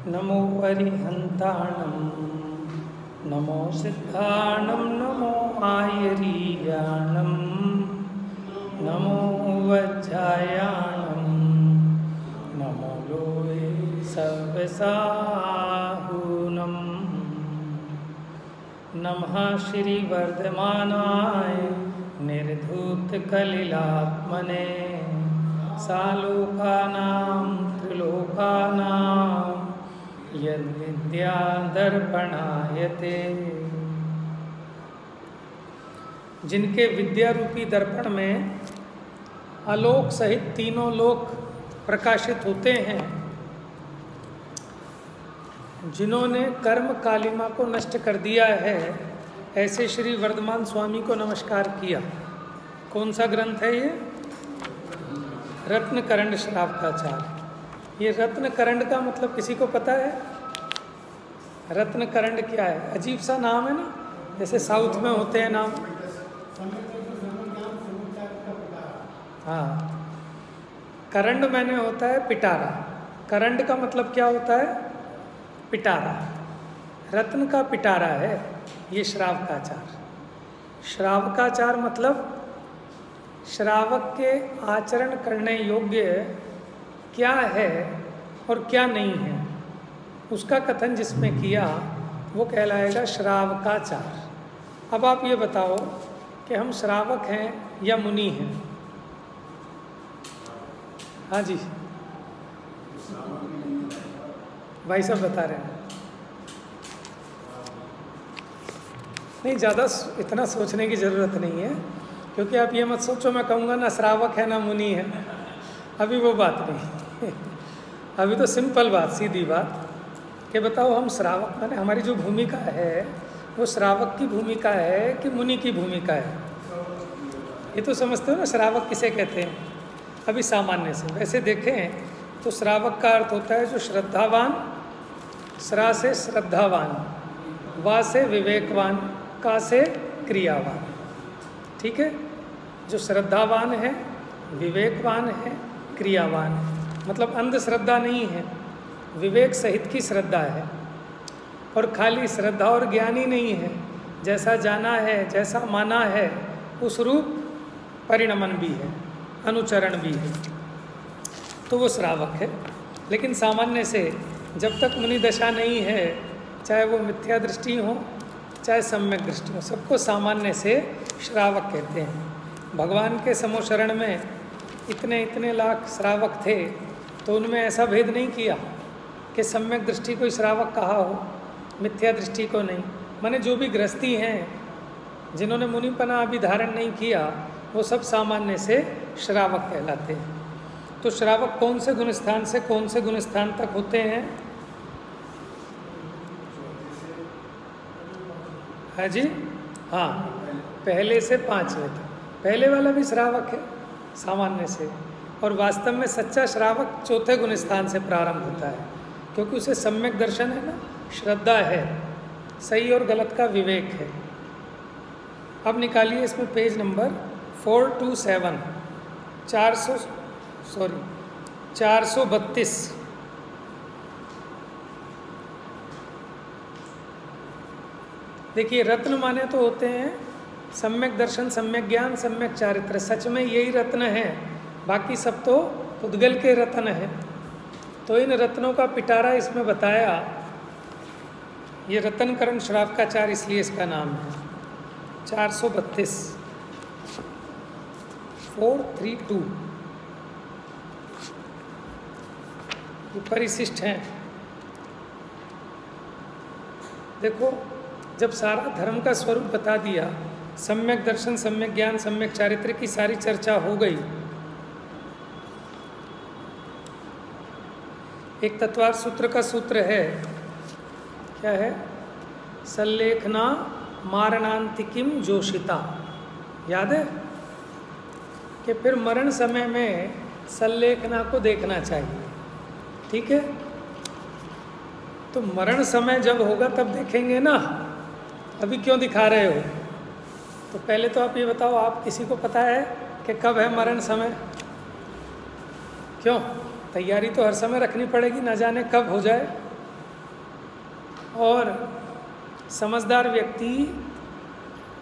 नमो अरिहन्ताणं नमो सिद्धाणं नमो आयरीयाणं नमो वज्रायाणं नमो लोये सर्वसाहुनं नमः श्रीवर्धमानाय निर्धूतकलिलात्मने सालोकानां त्रिलोकानां यद्विद्यादर्पणायते। जिनके विद्या रूपी दर्पण में आलोक सहित तीनों लोक प्रकाशित होते हैं, जिन्होंने कर्म कालिमा को नष्ट कर दिया है, ऐसे श्री वर्धमान स्वामी को नमस्कार किया। कौन सा ग्रंथ है ये? रत्नकरंड श्रावकाचार। ये रत्नकरंड का मतलब किसी को पता है? रत्नकरंड क्या है? अजीब सा नाम है ना, जैसे साउथ में होते हैं नाम। हाँ, करंड मैंने होता है पिटारा। करंड का मतलब क्या होता है? पिटारा। रत्न का पिटारा है ये श्रावकाचार। श्रावकाचार मतलब श्रावक के आचरण करने योग्य क्या है और क्या नहीं है, उसका कथन जिसमें किया वो कहलाएगा श्रावकाचार। अब आप ये बताओ कि हम श्रावक हैं या मुनि हैं? हाँ जी, भाई साहब बता रहे हैं। नहीं, ज़्यादा इतना सोचने की ज़रूरत नहीं है, क्योंकि आप ये मत सोचो मैं कहूँगा ना श्रावक है ना मुनि है। अभी वो बात नहीं अभी तो सिंपल बात, सीधी बात कि बताओ हम श्रावक, माने हमारी जो भूमिका है वो श्रावक की भूमिका है कि मुनि की भूमिका है? ये तो समझते हो ना श्रावक किसे कहते हैं। अभी सामान्य से वैसे देखें तो श्रावक का अर्थ होता है जो श्रद्धावान, श्रा से श्रद्धावान, वा से विवेकवान, का से क्रियावान। ठीक है, जो श्रद्धावान है, विवेकवान है, क्रियावान है, मतलब अंधश्रद्धा नहीं है, विवेक सहित की श्रद्धा है। और खाली श्रद्धा और ज्ञान ही नहीं है, जैसा जाना है, जैसा माना है उस रूप परिणमन भी है, अनुचरण भी है, तो वो श्रावक है। लेकिन सामान्य से जब तक मुनि दशा नहीं है, चाहे वो मिथ्या दृष्टि हो चाहे सम्यक दृष्टि हो, सबको सामान्य से श्रावक कहते हैं। भगवान के समोशरण में इतने इतने लाख श्रावक थे, तो उनमें ऐसा भेद नहीं किया कि सम्यक दृष्टि को श्रावक कहा हो, मिथ्या दृष्टि को नहीं। माने जो भी गृहस्थी हैं, जिन्होंने मुनिपना अभी धारण नहीं किया, वो सब सामान्य से श्रावक कहलाते हैं। तो श्रावक कौन से गुणस्थान से कौन से गुणस्थान तक होते हैं? है जी, हाँ, पहले से 5वें तक। पहले वाला भी श्रावक है सामान्य से, और वास्तव में सच्चा श्रावक 4थे गुणस्थान से प्रारंभ होता है, क्योंकि उसे सम्यक दर्शन है ना, श्रद्धा है, सही और गलत का विवेक है। अब निकालिए इसमें पेज नंबर 427, 432। देखिए, रत्न माने तो होते हैं सम्यक दर्शन, सम्यक ज्ञान, सम्यक चारित्र। सच में यही रत्न है, बाकी सब तो पुद्गल के रत्न है। तो इन रत्नों का पिटारा इसमें बताया। ये रत्नकरण श्रावकाचार इसलिए इसका नाम है। 432, 432 ये परिशिष्ट हैं। देखो, जब सारा धर्म का स्वरूप बता दिया, सम्यक दर्शन, सम्यक ज्ञान, सम्यक चारित्र की सारी चर्चा हो गई, एक तत्वार सूत्र का सूत्र है, क्या है? सल्लेखना मारणांतिकिम जोशिता। याद है कि फिर मरण समय में सल्लेखना को देखना चाहिए। ठीक है, तो मरण समय जब होगा तब देखेंगे ना, अभी क्यों दिखा रहे हो? तो पहले तो आप ये बताओ, आप किसी को पता है कि कब है मरण समय? क्यों? तैयारी तो हर समय रखनी पड़ेगी, ना जाने कब हो जाए। और समझदार व्यक्ति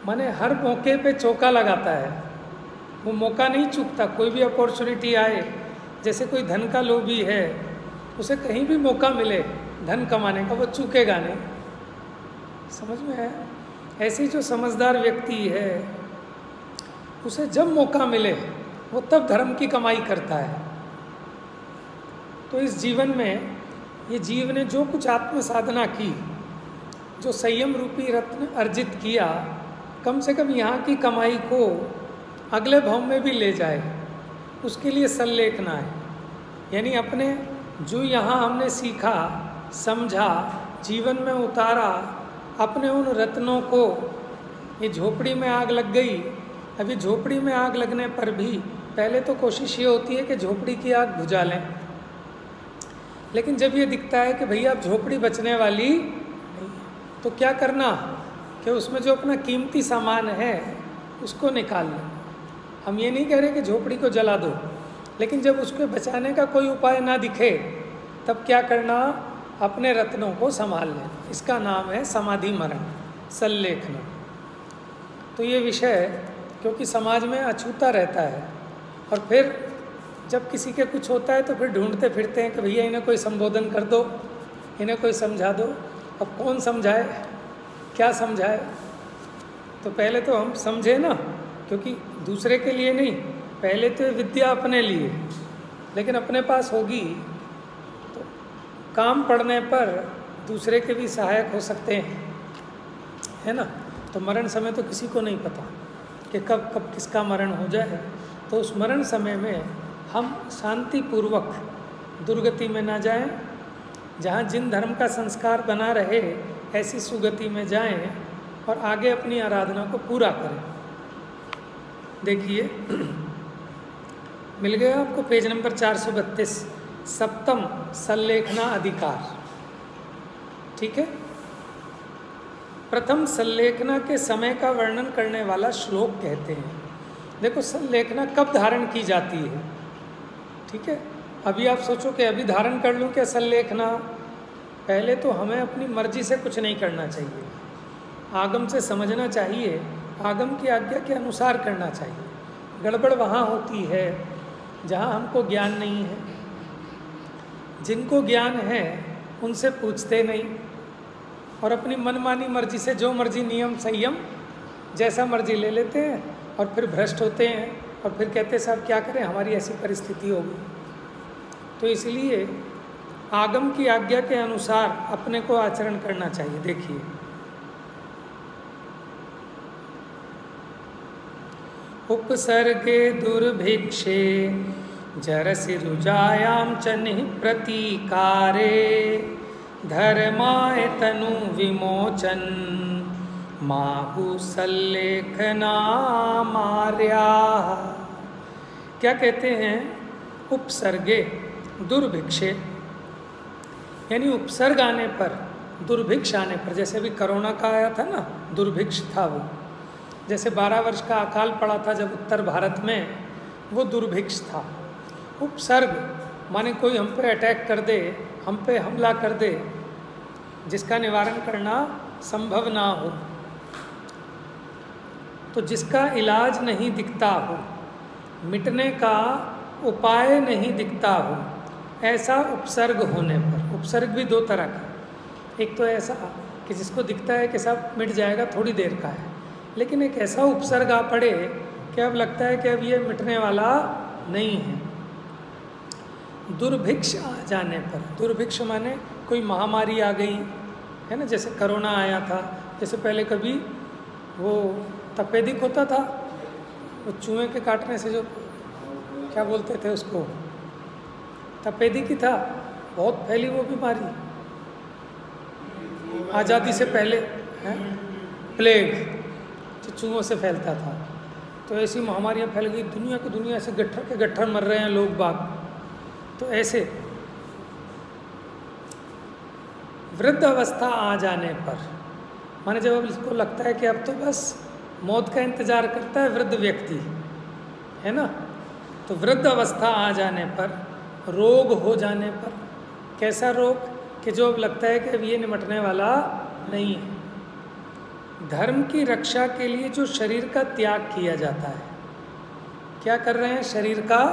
माने हर मौके पे चौका लगाता है, वो मौका नहीं चूकता। कोई भी अपॉर्चुनिटी आए, जैसे कोई धन का लोभी है, उसे कहीं भी मौका मिले धन कमाने का, वो चूकेगा नहीं। समझ में है? ऐसी जो समझदार व्यक्ति है, उसे जब मौका मिले वो तब धर्म की कमाई करता है। तो इस जीवन में ये जीव ने जो कुछ आत्म साधना की, जो संयम रूपी रत्न अर्जित किया, कम से कम यहाँ की कमाई को अगले भाव में भी ले जाए, उसके लिए संलेखना है। यानी अपने जो यहाँ हमने सीखा, समझा, जीवन में उतारा, अपने उन रत्नों को, ये झोपड़ी में आग लग गई, अभी झोपड़ी में आग लगने पर भी पहले तो कोशिश ये होती है कि झोपड़ी की आग बुझा लें, लेकिन जब ये दिखता है कि भैया अब झोपड़ी बचने वाली नहीं, तो क्या करना कि उसमें जो अपना कीमती सामान है उसको निकाल लें। हम ये नहीं कह रहे कि झोपड़ी को जला दो, लेकिन जब उसको बचाने का कोई उपाय ना दिखे तब क्या करना, अपने रत्नों को संभाल लेना। इसका नाम है समाधि मरण, संलेखना। तो ये विषय क्योंकि समाज में अछूता रहता है, और फिर जब किसी के कुछ होता है तो फिर ढूंढते फिरते हैं कि भैया इन्हें कोई संबोधन कर दो, इन्हें कोई समझा दो। अब कौन समझाए, क्या समझाए? तो पहले तो हम समझे ना, क्योंकि दूसरे के लिए नहीं, पहले तो विद्या अपने लिए, लेकिन अपने पास होगी तो काम पड़ने पर दूसरे के भी सहायक हो सकते हैं, है ना। तो मरण समय तो किसी को नहीं पता कि कब कब किसका मरण हो जाए। तो उस मरण समय में हम शांतिपूर्वक दुर्गति में ना जाएं, जहाँ जिन धर्म का संस्कार बना रहे ऐसी सुगति में जाएं और आगे अपनी आराधना को पूरा करें। देखिए मिल गया आपको पेज नंबर 432, सप्तम संलेखना अधिकार। ठीक है। प्रथम संलेखना के समय का वर्णन करने वाला श्लोक कहते हैं। देखो संलेखना कब धारण की जाती है, ठीक है। अभी आप सोचो कि अभी धारण कर लूँ क्या संलेखना? पहले तो हमें अपनी मर्जी से कुछ नहीं करना चाहिए, आगम से समझना चाहिए, आगम की आज्ञा के अनुसार करना चाहिए। गड़बड़ वहाँ होती है जहाँ हमको ज्ञान नहीं है, जिनको ज्ञान है उनसे पूछते नहीं, और अपनी मनमानी मर्जी से जो मर्जी नियम संयम जैसा मर्जी ले लेते हैं, और फिर भ्रष्ट होते हैं, और फिर कहते हैं साहब क्या करें, हमारी ऐसी परिस्थिति हो गई। तो इसलिए आगम की आज्ञा के अनुसार अपने को आचरण करना चाहिए। देखिए उपसर्गे दुर्भिक्षे जरसि रुजायां च निप्रतीकारे धर्माय तनु विमोचन माहु संलेखना मार्या। क्या कहते हैं? उपसर्गे दुर्भिक्षे, यानी उपसर्ग आने पर, दुर्भिक्ष आने पर, जैसे अभी कोरोना का आया था ना, दुर्भिक्ष था वो। जैसे 12 वर्ष का अकाल पड़ा था जब उत्तर भारत में, वो दुर्भिक्ष था। उपसर्ग माने कोई हम पे अटैक कर दे, हम पे हमला कर दे, जिसका निवारण करना संभव ना हो, तो जिसका इलाज नहीं दिखता हो, मिटने का उपाय नहीं दिखता हो, ऐसा उपसर्ग होने पर। उपसर्ग भी दो तरह का, एक तो ऐसा कि जिसको दिखता है कि सब मिट जाएगा, थोड़ी देर का है, लेकिन एक ऐसा उपसर्ग आ पड़े कि अब लगता है कि अब ये मिटने वाला नहीं है। दुर्भिक्ष आ जाने पर, दुर्भिक्ष माने कोई महामारी आ गई है ना, जैसे कोरोना आया था, जैसे पहले कभी वो तपेदिक होता था, वो चूहे के काटने से जो क्या बोलते थे उसको, तपेदिक ही था, बहुत फैली वो बीमारी आज़ादी से पहले, है प्लेग, जो चूहों से फैलता था। तो ऐसी महामारियाँ फैल गई, दुनिया की दुनिया से गट्ठर के गट्ठर मर रहे हैं लोग बाग। तो ऐसे वृद्ध अवस्था आ जाने पर, माने जब अब इसको लगता है कि अब तो बस मौत का इंतज़ार करता है वृद्ध व्यक्ति, है ना, तो वृद्ध अवस्था आ जाने पर, रोग हो जाने पर, कैसा रोग? कि जो अब लगता है कि अब ये निमटने वाला नहीं है। धर्म की रक्षा के लिए जो शरीर का त्याग किया जाता है, क्या कर रहे हैं? शरीर का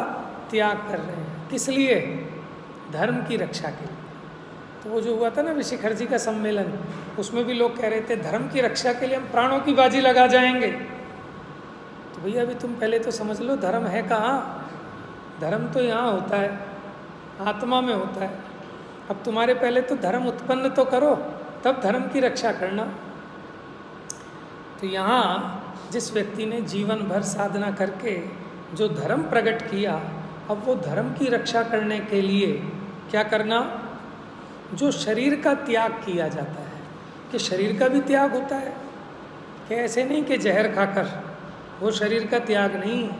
त्याग कर रहे हैं। किस लिए? धर्म की रक्षा के लिए। तो वो जो हुआ था ना विशिखर जी का सम्मेलन, उसमें भी लोग कह रहे थे धर्म की रक्षा के लिए हम प्राणों की बाजी लगा जाएंगे। तो भैया अभी तुम पहले तो समझ लो धर्म है कहाँ? धर्म तो यहाँ होता है, आत्मा में होता है। अब तुम्हारे पहले तो धर्म उत्पन्न तो करो, तब धर्म की रक्षा करना। तो यहाँ जिस व्यक्ति ने जीवन भर साधना करके जो धर्म प्रकट किया, अब वो धर्म की रक्षा करने के लिए क्या करना? जो शरीर का त्याग किया जाता है, कि शरीर का भी त्याग होता है, कि ऐसे नहीं कि जहर खाकर, वो शरीर का त्याग नहीं है।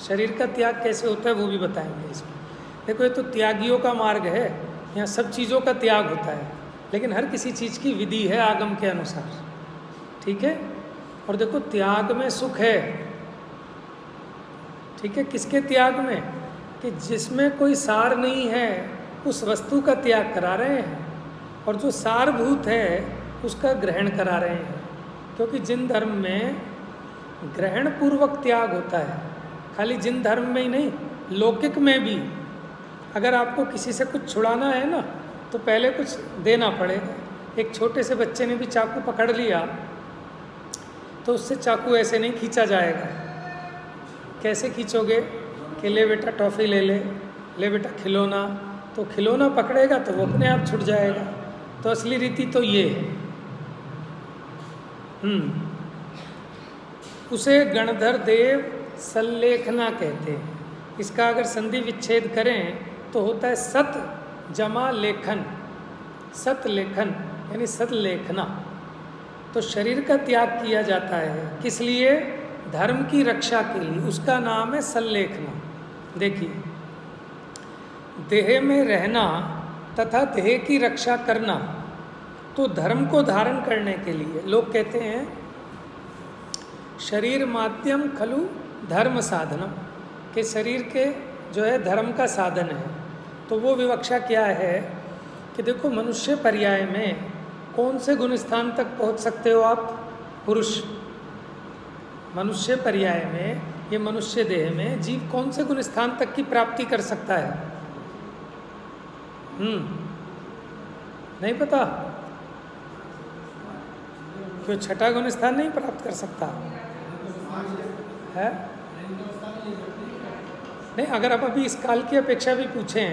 शरीर का त्याग कैसे होता है वो भी बताएंगे इसमें। देखो ये तो त्यागियों का मार्ग है, यहाँ सब चीज़ों का त्याग होता है, लेकिन हर किसी चीज़ की विधि है आगम के अनुसार, ठीक है। और देखो त्याग में सुख है, ठीक है। किसके त्याग में? कि जिसमें कोई सार नहीं है उस वस्तु का त्याग करा रहे हैं, और जो सारभूत है उसका ग्रहण करा रहे हैं। क्योंकि जिन धर्म में ग्रहण पूर्वक त्याग होता है, खाली जिन धर्म में ही नहीं, लौकिक में भी अगर आपको किसी से कुछ छुड़ाना है ना, तो पहले कुछ देना पड़ेगा। एक छोटे से बच्चे ने भी चाकू पकड़ लिया तो उससे चाकू ऐसे नहीं खींचा जाएगा। कैसे खींचोगे? कि ले बेटा टॉफ़ी ले बेटा खिलौना, तो खिलौना पकड़ेगा तो वो अपने आप छूट जाएगा। तो असली रीति तो ये है। उसे गणधर देव सल्लेखना कहते हैं। इसका अगर संधि विच्छेद करें तो होता है सत जमा लेखन। सत लेखन यानी सत लेखना। तो शरीर का त्याग किया जाता है, किस लिए? धर्म की रक्षा के लिए। उसका नाम है सल्लेखना। देखिए, देह में रहना तथा देह की रक्षा करना, तो धर्म को धारण करने के लिए लोग कहते हैं शरीर माध्यम खलु धर्म साधनम, कि शरीर के जो है धर्म का साधन है। तो वो विवक्षा क्या है कि देखो मनुष्य पर्याय में कौन से गुण स्थान तक पहुंच सकते हो आप? पुरुष। मनुष्य पर्याय में, ये मनुष्य देह में जीव कौन से गुण स्थान तक की प्राप्ति कर सकता है? नहीं पता? क्यों छठा गुण स्थान नहीं प्राप्त कर सकता है? नहीं, अगर आप अभी इस काल की अपेक्षा भी पूछें,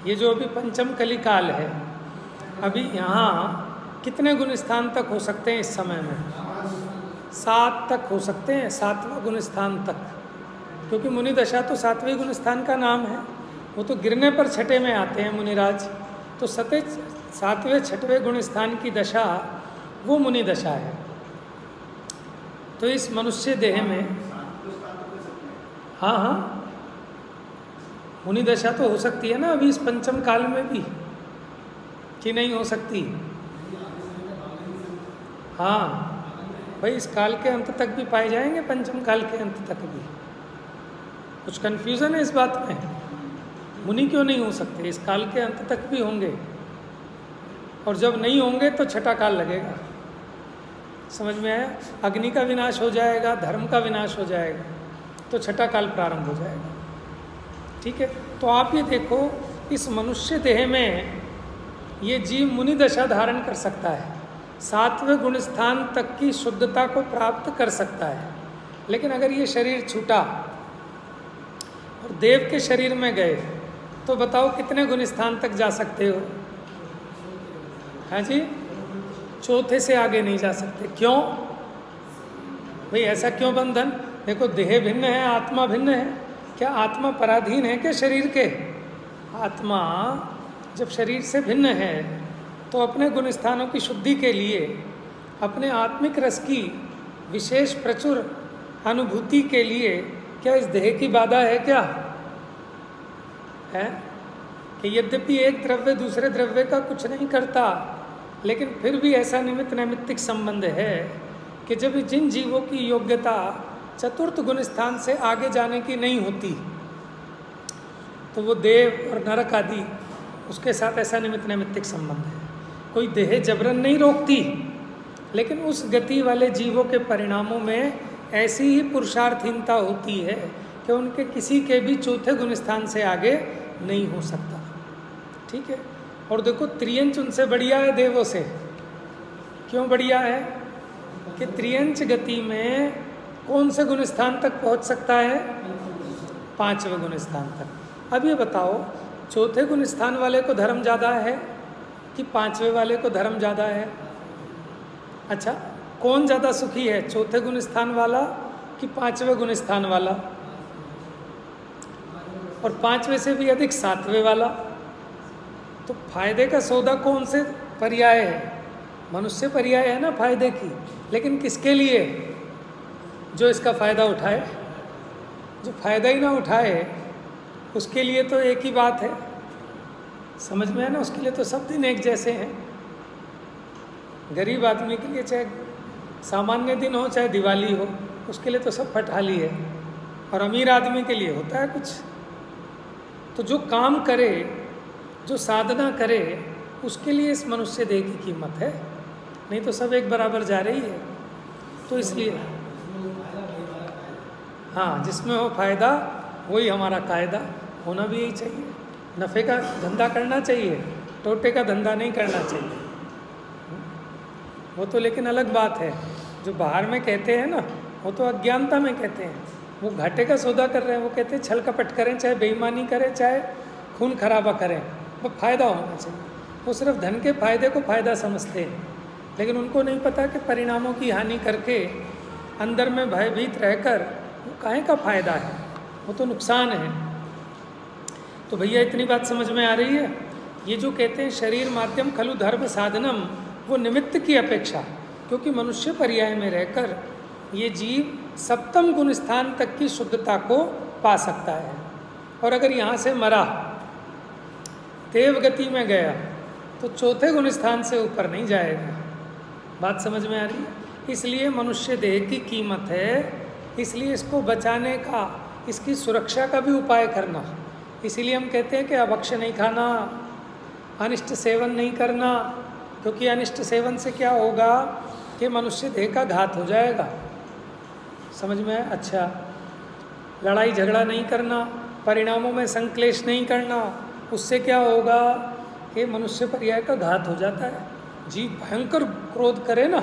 ये जो अभी पंचम कली काल है, अभी यहाँ कितने गुण स्थान तक हो सकते हैं इस समय में? 7 तक हो सकते हैं, 7वां गुण स्थान तक। क्योंकि मुनि दशा तो 7वें गुण स्थान का नाम है, वो तो गिरने पर छठे में आते हैं मुनिराज। तो 7वें 6वें गुण स्थान की दशा वो मुनि दशा है। तो इस मनुष्य देह में हाँ मुनि दशा तो हो सकती है ना अभी इस पंचम काल में भी, कि नहीं हो सकती? हाँ भाई, इस काल के अंत तक भी पाए जाएंगे, पंचम काल के अंत तक भी। कुछ कन्फ्यूज़न है इस बात में? मुनि क्यों नहीं हो सकते? इस काल के अंत तक भी होंगे, और जब नहीं होंगे तो छठा काल लगेगा। समझ में आया? अग्नि का विनाश हो जाएगा, धर्म का विनाश हो जाएगा, तो छठा काल प्रारंभ हो जाएगा। ठीक है। तो आप ये देखो, इस मनुष्य देह में ये जीव मुनि दशा धारण कर सकता है, 7वें गुण स्थान तक की शुद्धता को प्राप्त कर सकता है। लेकिन अगर ये शरीर छूटा और देव के शरीर में गए, तो बताओ कितने गुण स्थान तक जा सकते हो? हाँ जी, चौथे से आगे नहीं जा सकते। क्यों भाई? ऐसा क्यों बंधन? देखो, देह भिन्न है, आत्मा भिन्न है। क्या आत्मा पराधीन है क्या शरीर के? आत्मा जब शरीर से भिन्न है तो अपने गुण स्थानों की शुद्धि के लिए, अपने आत्मिक रस की विशेष प्रचुर अनुभूति के लिए क्या इस देह की बाधा है क्या? है कि यद्यपि एक द्रव्य दूसरे द्रव्य का कुछ नहीं करता, लेकिन फिर भी ऐसा निमित्त नैमित्तिक संबंध है कि जब जिन जीवों की योग्यता चतुर्थ गुण स्थान से आगे जाने की नहीं होती, तो वो देव और नरक आदि उसके साथ ऐसा निमित्त नैमित्तिक संबंध है। कोई देह जबरन नहीं रोकती, लेकिन उस गति वाले जीवों के परिणामों में ऐसी ही पुरुषार्थहीनता होती है कि उनके किसी के भी चौथे गुण स्थान से आगे नहीं हो सकता। ठीक है। और देखो त्रियंच उनसे बढ़िया है देवों से। क्यों बढ़िया है? कि त्रियंच गति में कौन से गुण स्थान तक पहुंच सकता है? 5वें गुण स्थान तक। अब ये बताओ, चौथे गुण स्थान वाले को धर्म ज़्यादा है कि 5वें वाले को धर्म ज़्यादा है? अच्छा, कौन ज़्यादा सुखी है, चौथे गुण स्थान वाला कि 5वें गुण स्थान वाला? और 5वें से भी अधिक 7वें वाला। तो फायदे का सौदा कौन से पर्याय है? मनुष्य पर्याय है ना फायदे की, लेकिन किसके लिए? जो इसका फायदा उठाए। जो फायदा ही ना उठाए उसके लिए तो एक ही बात है, समझ में है ना? उसके लिए तो सब दिन एक जैसे हैं। गरीब आदमी के लिए चाहे सामान्य दिन हो चाहे दिवाली हो, उसके लिए तो सब फटहाली है। और अमीर आदमी के लिए होता है कुछ। तो जो काम करे, जो साधना करे, उसके लिए इस मनुष्य देह की कीमत है, नहीं तो सब एक बराबर जा रही है। तो इसलिए हाँ, जिसमें हो फायदा वही हमारा कायदा, होना भी यही चाहिए। नफ़े का धंधा करना चाहिए, टोटे का धंधा नहीं करना चाहिए। वो तो लेकिन अलग बात है। जो बाहर में कहते हैं ना, वो तो अज्ञानता में कहते हैं। वो घाटे का सौदा कर रहे हैं। वो कहते हैं छल कपट करें, चाहे बेईमानी करें, चाहे खून खराबा करें, वो फ़ायदा होना चाहिए। वो सिर्फ धन के फायदे को फ़ायदा समझते हैं, लेकिन उनको नहीं पता कि परिणामों की हानि करके अंदर में भयभीत रहकर वो काहे का फ़ायदा है, वो तो नुकसान है। तो भैया इतनी बात समझ में आ रही है? ये जो कहते हैं शरीर माध्यम खलु धर्म साधनम, वो निमित्त की अपेक्षा, क्योंकि मनुष्य पर्याय में रहकर ये जीव 7वें गुण स्थान तक की शुद्धता को पा सकता है। और अगर यहाँ से मरा, देव गति में गया, तो चौथे गुण स्थान से ऊपर नहीं जाएगा। बात समझ में आ रही है? इसलिए मनुष्य देह की कीमत है, इसलिए इसको बचाने का, इसकी सुरक्षा का भी उपाय करना। इसीलिए हम कहते हैं कि अभक्ष्य नहीं खाना, अनिष्ट सेवन नहीं करना, क्योंकि अनिष्ट सेवन से क्या होगा कि मनुष्य देह का घात हो जाएगा। समझ में? अच्छा, लड़ाई झगड़ा नहीं करना, परिणामों में संक्लेश नहीं करना, उससे क्या होगा कि मनुष्य पर्याय का घात हो जाता है। जीव भयंकर क्रोध करे ना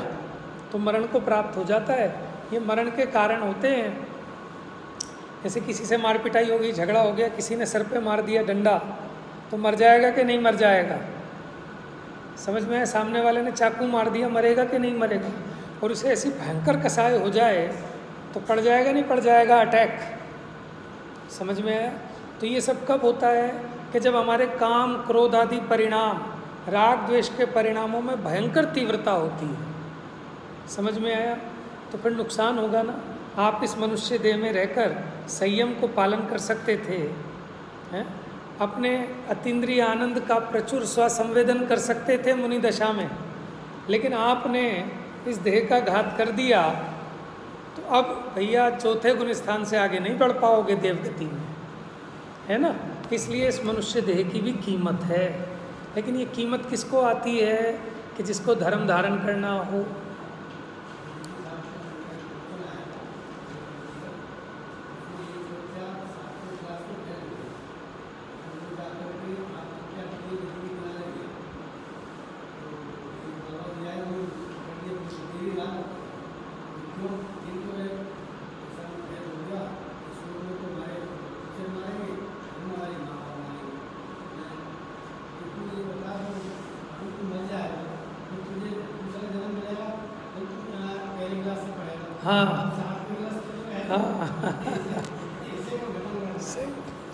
तो मरण को प्राप्त हो जाता है। ये मरण के कारण होते हैं। जैसे किसी से मार पिटाई हो गई, झगड़ा हो गया, किसी ने सर पे मार दिया डंडा, तो मर जाएगा कि नहीं मर जाएगा? समझ में है? सामने वाले ने चाकू मार दिया, मरेगा कि नहीं मरेगा? और उसे ऐसी भयंकर कसाई हो जाए तो पड़ जाएगा नहीं पड़ जाएगा अटैक। समझ में आया? तो ये सब कब होता है कि जब हमारे काम क्रोध आदि परिणाम, राग द्वेष के परिणामों में भयंकर तीव्रता होती है। समझ में आया? तो फिर नुकसान होगा ना। आप इस मनुष्य देह में रहकर संयम को पालन कर सकते थे, हैं? अपने अतीन्द्रिय आनंद का प्रचुर स्वसंवेदन कर सकते थे मुनि दशा में, लेकिन आपने इस देह का घात कर दिया, तो अब भैया चौथे गुण स्थान से आगे नहीं बढ़ पाओगे देवगति में, है ना? इसलिए इस मनुष्य देह की भी कीमत है। लेकिन ये कीमत किसको आती है? कि जिसको धर्म धारण करना हो।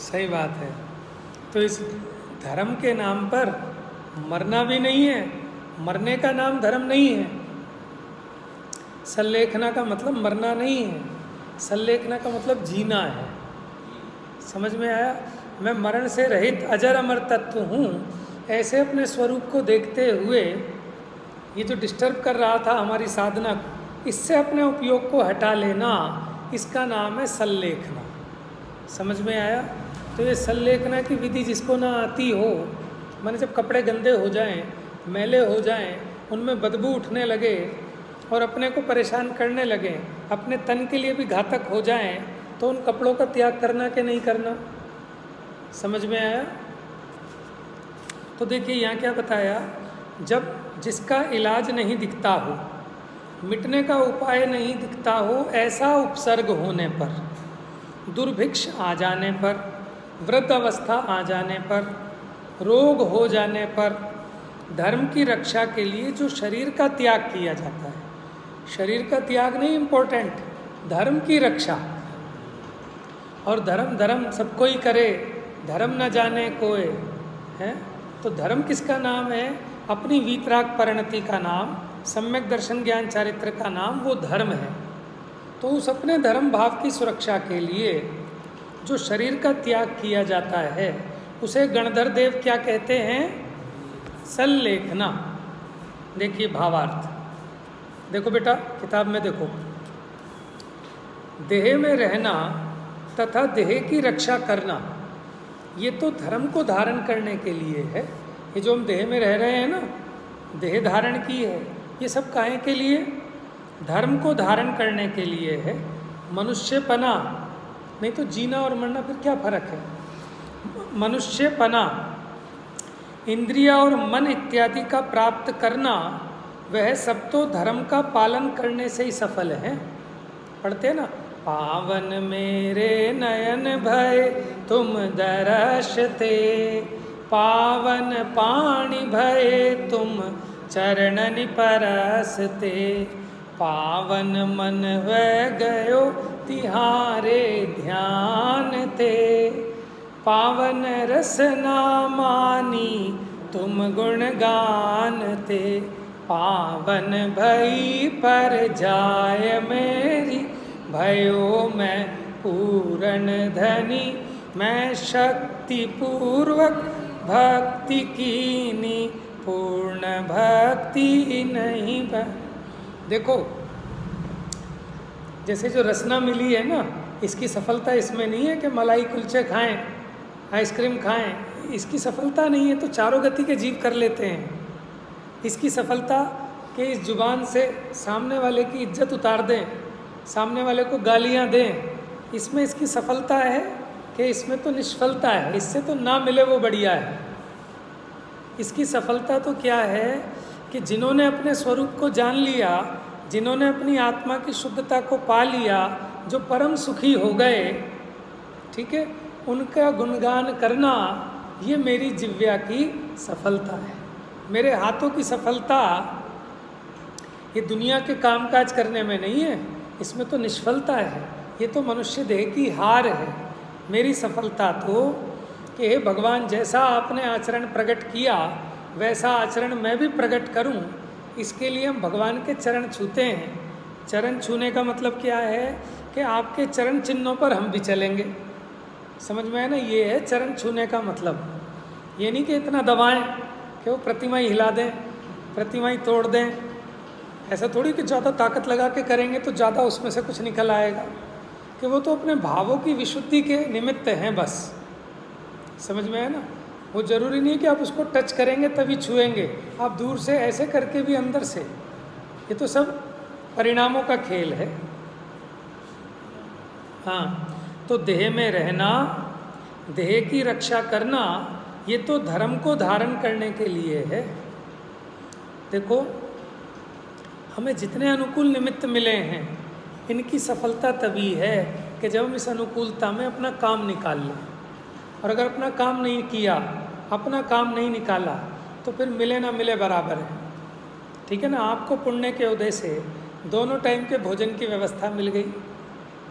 सही बात है। तो इस धर्म के नाम पर मरना भी नहीं है, मरने का नाम धर्म नहीं है। संलेखना का मतलब मरना नहीं है, संलेखना का मतलब जीना है। समझ में आया? मैं मरण से रहित अजर अमर तत्व हूँ, ऐसे अपने स्वरूप को देखते हुए ये जो डिस्टर्ब कर रहा था हमारी साधना को, इससे अपने उपयोग को हटा लेना, इसका नाम है संलेखना। समझ में आया? तो ये संलेखना की विधि जिसको ना आती हो माने जब कपड़े गंदे हो जाएं, मैले हो जाएं, उनमें बदबू उठने लगे और अपने को परेशान करने लगे, अपने तन के लिए भी घातक हो जाएं, तो उन कपड़ों का त्याग करना कि नहीं करना? समझ में आया? तो देखिए यहाँ क्या बताया, जब जिसका इलाज नहीं दिखता हो, मिटने का उपाय नहीं दिखता हो, ऐसा उपसर्ग होने पर, दुर्भिक्ष आ जाने पर, वृद्ध अवस्था आ जाने पर, रोग हो जाने पर, धर्म की रक्षा के लिए जो शरीर का त्याग किया जाता है, शरीर का त्याग नहीं इम्पोर्टेंट, धर्म की रक्षा। और धर्म धर्म सब कोई करे, धर्म न जाने कोई है। तो धर्म किसका नाम है? अपनी वीतराग परिणति का नाम, सम्यक दर्शन ज्ञान चारित्र का नाम, वो धर्म है। तो उस अपने धर्म भाव की सुरक्षा के लिए जो शरीर का त्याग किया जाता है, उसे गणधर देव क्या कहते हैं? सल्लेखना। देखिए भावार्थ, देखो बेटा किताब में देखो, देह में रहना तथा देह की रक्षा करना, ये तो धर्म को धारण करने के लिए है। ये जो हम देह में रह रहे हैं ना, देह धारण की है, ये सब काहे के लिए? धर्म को धारण करने के लिए है। मनुष्यपना, नहीं तो जीना और मरना फिर क्या फर्क है? मनुष्यपना, इंद्रिया और मन इत्यादि का प्राप्त करना, वह सब तो धर्म का पालन करने से ही सफल है। पढ़ते ना, पावन मेरे नयन भय तुम दर्शते, पावन पाणि भय तुम चरणनि परसते, पावन मन वह गयो तिहारे ध्यान ते, पावन रसना मानी तुम गुण गानते, पावन भई पर जाय मेरी भयो मैं पूर्ण धनी, मैं शक्ति पूर्वक भक्ति कीनी, पूर्ण भक्ति नहीं देखो, जैसे जो रसना मिली है ना, इसकी सफलता इसमें नहीं है कि मलाई कुलचे खाएं, आइसक्रीम खाएं, इसकी सफलता नहीं है तो चारों गति के जीव कर लेते हैं। इसकी सफलता कि इस जुबान से सामने वाले की इज्जत उतार दें, सामने वाले को गालियां दें, इसमें इसकी सफलता है कि इसमें तो निष्फलता है, इससे तो ना मिले वो बढ़िया है। इसकी सफलता तो क्या है कि जिन्होंने अपने स्वरूप को जान लिया, जिन्होंने अपनी आत्मा की शुद्धता को पा लिया, जो परम सुखी हो गए, ठीक है, उनका गुणगान करना, ये मेरी जिह्वा की सफलता है। मेरे हाथों की सफलता ये दुनिया के कामकाज करने में नहीं है, इसमें तो निष्फलता है, ये तो मनुष्य देह की हार है। मेरी सफलता तो कि हे भगवान, जैसा आपने आचरण प्रकट किया वैसा आचरण मैं भी प्रकट करूं, इसके लिए हम भगवान के चरण छूते हैं। चरण छूने का मतलब क्या है कि आपके चरण चिन्हों पर हम भी चलेंगे। समझ में है ना? ये है चरण छूने का मतलब। ये नहीं कि इतना दबाएं कि वो प्रतिमा ही हिला दें, प्रतिमा ही तोड़ दें। ऐसा थोड़ी कि ज़्यादा ताकत लगा के करेंगे तो ज़्यादा उसमें से कुछ निकल आएगा, कि वो तो अपने भावों की विशुद्धि के निमित्त हैं बस। समझ में है ना? वो ज़रूरी नहीं कि आप उसको टच करेंगे तभी छुएंगे, आप दूर से ऐसे करके भी अंदर से, ये तो सब परिणामों का खेल है। हाँ, तो देह में रहना, देह की रक्षा करना, ये तो धर्म को धारण करने के लिए है। देखो, हमें जितने अनुकूल निमित्त मिले हैं, इनकी सफलता तभी है कि जब हम इस अनुकूलता में अपना काम निकाल लें। और अगर अपना काम नहीं किया, अपना काम नहीं निकाला, तो फिर मिले ना मिले बराबर है। ठीक है ना? आपको पुण्य के उदय से दोनों टाइम के भोजन की व्यवस्था मिल गई,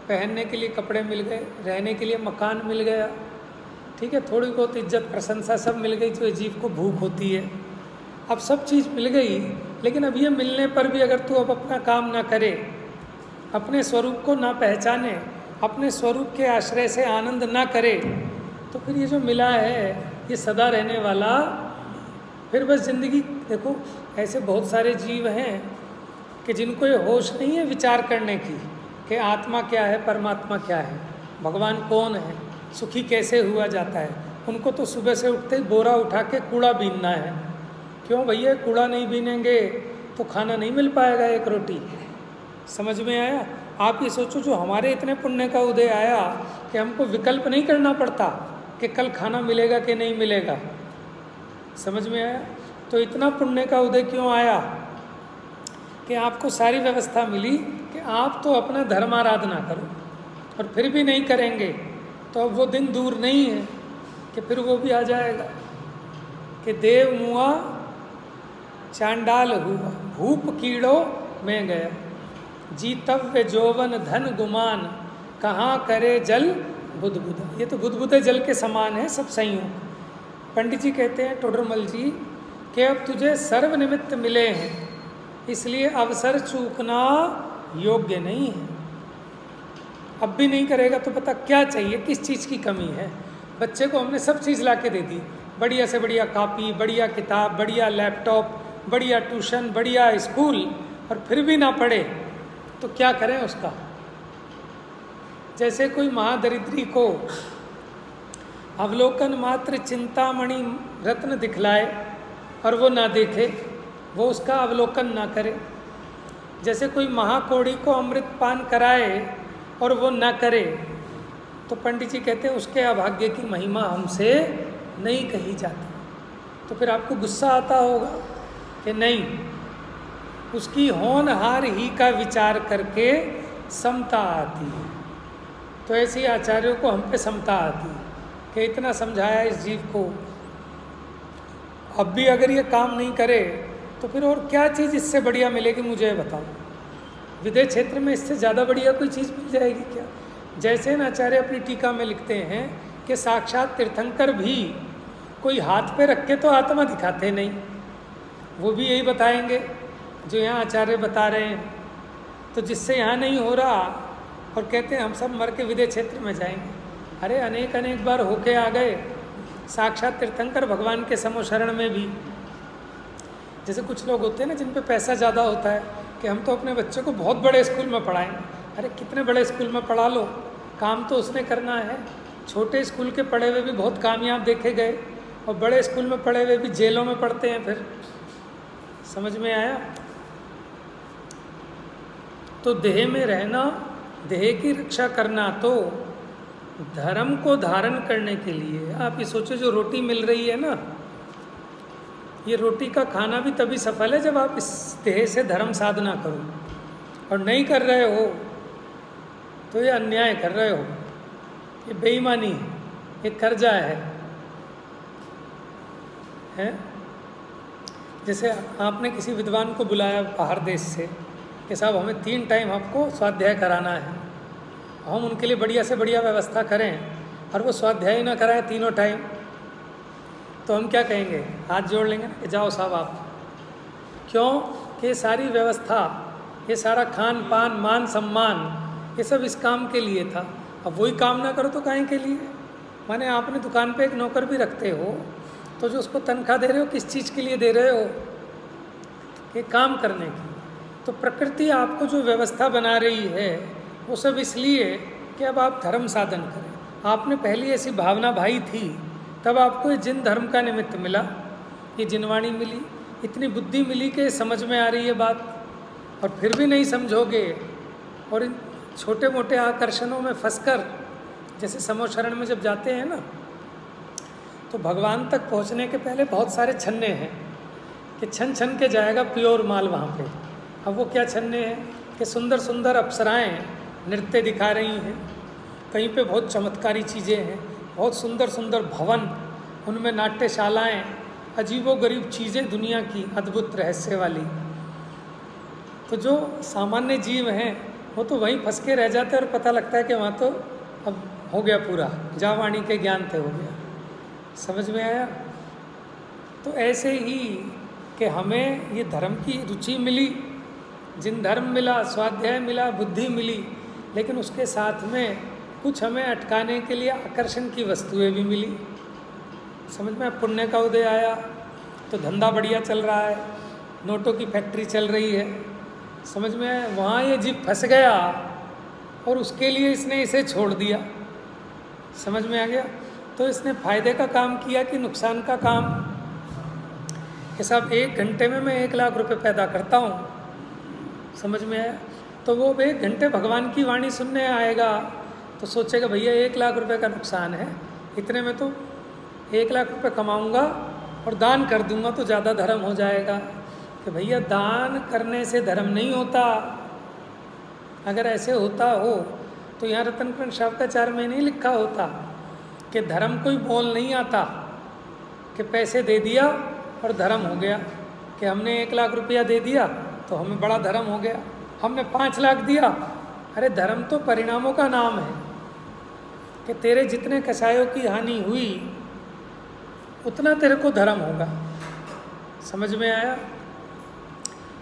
पहनने के लिए कपड़े मिल गए, रहने के लिए मकान मिल गया, ठीक है, थोड़ी बहुत इज्जत प्रशंसा सब मिल गई जो जीव को भूख होती है। अब सब चीज़ मिल गई, लेकिन अब ये मिलने पर भी अगर तू अब अपना काम ना करे, अपने स्वरूप को ना पहचाने, अपने स्वरूप के आश्रय से आनंद ना करे, तो फिर ये जो मिला है ये सदा रहने वाला, फिर बस ज़िंदगी। देखो, ऐसे बहुत सारे जीव हैं कि जिनको ये होश नहीं है विचार करने की कि आत्मा क्या है, परमात्मा क्या है, भगवान कौन है, सुखी कैसे हुआ जाता है। उनको तो सुबह से उठते ही बोरा उठा के कूड़ा बीनना है। क्यों भैया, कूड़ा नहीं बीनेंगे तो खाना नहीं मिल पाएगा एक रोटी। समझ में आया? आप ये सोचो, जो हमारे इतने पुण्य का उदय आया कि हमको विकल्प नहीं करना पड़ता कि कल खाना मिलेगा कि नहीं मिलेगा। समझ में आया? तो इतना पुण्य का उदय क्यों आया कि आपको सारी व्यवस्था मिली कि आप तो अपना धर्म आराधना करो, और फिर भी नहीं करेंगे तो अब वो दिन दूर नहीं है कि फिर वो भी आ जाएगा कि देव मुआ चांडाल हुआ, भूप कीड़ो में गया, जीतव्य जोवन धन गुमान, कहाँ करे जल बुदबुदा। ये तो बुदबुदे जल के समान है सब संयोग। पंडित जी कहते हैं टोडरमल जी कि अब तुझे सर्व निमित्त मिले हैं, इसलिए अवसर चूकना योग्य नहीं है। अब भी नहीं करेगा तो पता क्या चाहिए, किस चीज़ की कमी है। बच्चे को हमने सब चीज़ ला के दे दी, बढ़िया से बढ़िया कॉपी, बढ़िया किताब, बढ़िया लैपटॉप, बढ़िया ट्यूशन, बढ़िया स्कूल, और फिर भी ना पढ़े तो क्या करें उसका। जैसे कोई महादरिद्री को अवलोकन मात्र चिंतामणि रत्न दिखलाए और वो ना देखे, वो उसका अवलोकन ना करे। जैसे कोई महाकोड़ी को अमृत पान कराए और वो ना करे, तो पंडित जी कहते हैं उसके अभाग्य की महिमा हमसे नहीं कही जाती। तो फिर आपको गुस्सा आता होगा कि नहीं, उसकी होनहार ही का विचार करके समता आती है। तो ऐसे ही आचार्यों को हम पे समता आती है कि इतना समझाया इस जीव को, अब भी अगर ये काम नहीं करे तो फिर और क्या चीज़ इससे बढ़िया मिलेगी, मुझे बताओ। विदेह क्षेत्र में इससे ज़्यादा बढ़िया कोई चीज़ मिल जाएगी क्या? जैसे न आचार्य अपनी टीका में लिखते हैं कि साक्षात तीर्थंकर भी कोई हाथ पे रख के तो आत्मा दिखाते नहीं, वो भी यही बताएंगे जो यहाँ आचार्य बता रहे हैं। तो जिससे यहाँ नहीं हो रहा और कहते हैं हम सब मर के विदेह क्षेत्र में जाएंगे। अरे अनेक अनेक बार होके आ गए साक्षात तीर्थंकर भगवान के समोशरण में भी। जैसे कुछ लोग होते हैं ना जिन पे पैसा ज़्यादा होता है कि हम तो अपने बच्चे को बहुत बड़े स्कूल में पढ़ाएंगे। अरे कितने बड़े स्कूल में पढ़ा लो, काम तो उसने करना है। छोटे स्कूल के पढ़े हुए भी बहुत कामयाब देखे गए, और बड़े स्कूल में पढ़े हुए भी जेलों में पढ़ते हैं। फिर समझ में आया? तो देह में रहना, देह की रक्षा करना, तो धर्म को धारण करने के लिए आप ये सोचो, जो रोटी मिल रही है ना, ये रोटी का खाना भी तभी सफल है जब आप इस देह से धर्म साधना करो। और नहीं कर रहे हो तो ये अन्याय कर रहे हो, ये बेईमानी है, ये कर्जा है? जैसे आपने किसी विद्वान को बुलाया बाहर देश से कि साहब हमें 3 टाइम आपको स्वाध्याय कराना है, हम उनके लिए बढ़िया से बढ़िया व्यवस्था करें और वो स्वाध्याय ही ना कराएं तीनों टाइम, तो हम क्या कहेंगे? हाथ जोड़ लेंगे कि जाओ साहब आप। क्यों? कि ये सारी व्यवस्था, ये सारा खान पान मान सम्मान, ये सब इस काम के लिए था। अब वही काम ना करो तो काहे के लिए? माने आपने दुकान पे एक नौकर भी रखते हो तो जो उसको तनख्वाह दे रहे हो किस चीज़ के लिए दे रहे हो? ये काम करने की। तो प्रकृति आपको जो व्यवस्था बना रही है वो सब इसलिए कि अब आप धर्म साधन करें। आपने पहली ऐसी भावना भाई थी, तब आपको ये जिन धर्म का निमित्त मिला, ये जिनवाणी मिली, इतनी बुद्धि मिली कि समझ में आ रही है बात, और फिर भी नहीं समझोगे और इन छोटे मोटे आकर्षणों में फंसकर, जैसे समोशरण में जब जाते हैं ना, तो भगवान तक पहुंचने के पहले बहुत सारे छन्ने हैं कि छन छन के जाएगा प्योर माल वहाँ पे। अब वो क्या छन्ने हैं कि सुंदर सुंदर अप्सराएं नृत्य दिखा रही हैं, कहीं पे बहुत चमत्कारी चीज़ें हैं, बहुत सुंदर सुंदर भवन, उनमें नाट्यशालाएँ, अजीबोगरीब चीज़ें दुनिया की अद्भुत रहस्य वाली। तो जो सामान्य जीव हैं वो तो वहीं फंस के रह जाते हैं और पता लगता है कि वहाँ तो अब हो गया पूरा, जावाणी के ज्ञान थे, हो गया। समझ में आया? तो ऐसे ही कि हमें ये धर्म की रुचि मिली, जिन धर्म मिला, स्वाध्याय मिला, बुद्धि मिली, लेकिन उसके साथ में कुछ हमें अटकाने के लिए आकर्षण की वस्तुएं भी मिली। समझ में? पुण्य का उदय आया तो धंधा बढ़िया चल रहा है, नोटों की फैक्ट्री चल रही है। समझ में आया? वहाँ ये जीव फंस गया और उसके लिए इसने इसे छोड़ दिया। समझ में आ गया? तो इसने फायदे का काम किया कि नुकसान का काम? कि साहब 1 घंटे में मैं 1 लाख रुपए पैदा करता हूँ, समझ में आया? तो वो 1 घंटे भगवान की वाणी सुनने आएगा तो सोचेगा भैया 1 लाख रुपए का नुकसान है, इतने में तो 1 लाख रुपए कमाऊँगा और दान कर दूँगा तो ज़्यादा धर्म हो जाएगा। कि भैया दान करने से धर्म नहीं होता। अगर ऐसे होता हो तो यहाँ रतनखंड शावकाचार्य में नहीं लिखा होता कि धर्म कोई बोल नहीं आता कि पैसे दे दिया और धर्म हो गया, कि हमने 1 लाख रुपया दे दिया तो हमें बड़ा धर्म हो गया, हमने 5 लाख दिया। अरे धर्म तो परिणामों का नाम है कि तेरे जितने कसायों की हानि हुई उतना तेरे को धर्म होगा। समझ में आया?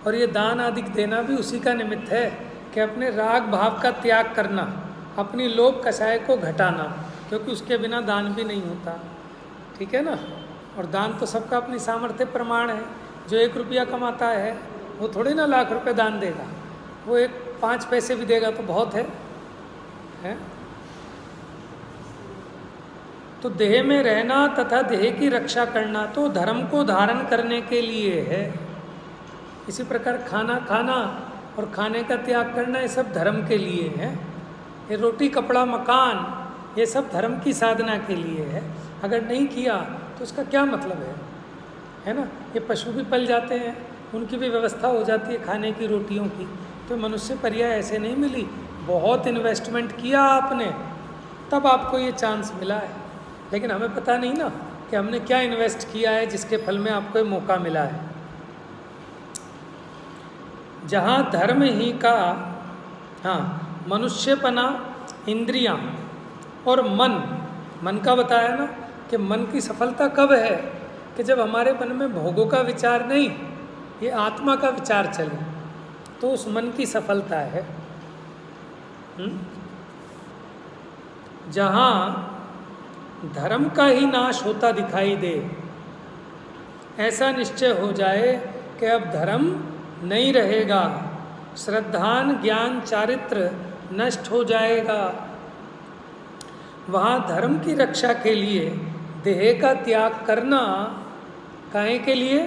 और ये दान आदि देना भी उसी का निमित्त है कि अपने राग भाव का त्याग करना, अपनी लोभ कसाय को घटाना, क्योंकि उसके बिना दान भी नहीं होता। ठीक है ना? और दान तो सबका अपनी सामर्थ्य प्रमाण है। जो 1 रुपया कमाता है वो थोड़ी ना लाख रुपए दान देगा, वो 5 पैसे भी देगा तो बहुत है? तो देह में रहना तथा देह की रक्षा करना तो धर्म को धारण करने के लिए है। इसी प्रकार खाना और खाने का त्याग करना, ये सब धर्म के लिए है। ये रोटी कपड़ा मकान, ये सब धर्म की साधना के लिए है। अगर नहीं किया तो उसका क्या मतलब है ना? ये पशु भी पल जाते हैं, उनकी भी व्यवस्था हो जाती है खाने की, रोटियों की। तो मनुष्य पर्याय ऐसे नहीं मिली, बहुत इन्वेस्टमेंट किया आपने तब आपको ये चांस मिला है। लेकिन हमें पता नहीं ना कि हमने क्या इन्वेस्ट किया है जिसके फल में आपको ये मौका मिला है। जहाँ धर्म ही का मनुष्यपना, इंद्रियां और मन का बताया ना कि मन की सफलता कब है? कि जब हमारे मन में भोगों का विचार नहीं, ये आत्मा का विचार चले, तो उस मन की सफलता है। जहाँ धर्म का ही नाश होता दिखाई दे, ऐसा निश्चय हो जाए कि अब धर्म नहीं रहेगा, श्रद्धान ज्ञान चारित्र नष्ट हो जाएगा, वहाँ धर्म की रक्षा के लिए देह का त्याग करना। काहे के लिए?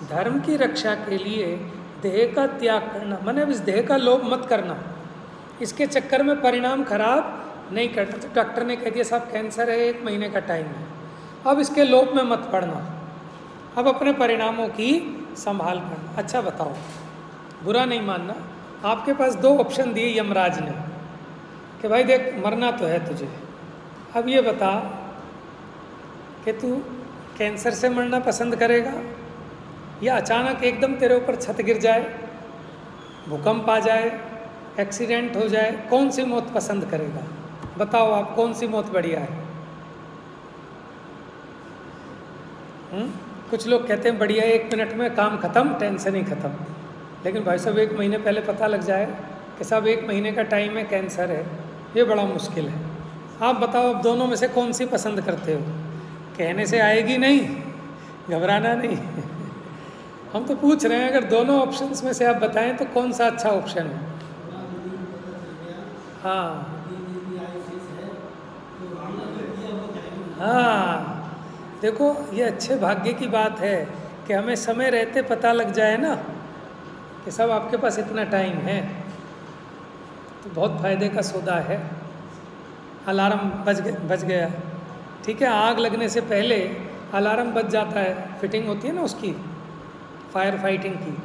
धर्म की रक्षा के लिए देह का त्याग करना, माने इस देह का लोभ मत करना, इसके चक्कर में परिणाम खराब नहीं करना। तो डॉक्टर ने कह दिया साहब कैंसर है, 1 महीने का टाइम है, अब इसके लोभ में मत पड़ना, अब अपने परिणामों की संभाल करना। अच्छा बताओ, बुरा नहीं मानना, आपके पास 2 ऑप्शन दिए यमराज ने कि भाई देख मरना तो है तुझे, अब ये बता कि तू कैंसर से मरना पसंद करेगा या अचानक एकदम तेरे ऊपर छत गिर जाए, भूकंप आ जाए, एक्सीडेंट हो जाए, कौन सी मौत पसंद करेगा? बताओ आप, कौन सी मौत बढ़िया है? कुछ लोग कहते हैं बढ़िया 1 मिनट में काम खत्म, टेंशन ही खत्म। लेकिन भाई साहब 1 महीने पहले पता लग जाए कि साहब 1 महीने का टाइम है, कैंसर है, ये बड़ा मुश्किल है। आप बताओ अब दोनों में से कौन सी पसंद करते हो? कहने से आएगी नहीं, घबराना नहीं। हम तो पूछ रहे हैं, अगर दोनों ऑप्शंस में से आप बताएं तो कौन सा अच्छा ऑप्शन है? हाँ, देखो ये अच्छे भाग्य की बात है कि हमें समय रहते पता लग जाए ना कि सब आपके पास इतना टाइम है, तो बहुत फायदे का सौदा है। अलार्म बज गया, ठीक है, आग लगने से पहले अलार्म बज जाता है, फिटिंग होती है ना उसकी फायर फाइटिंग की,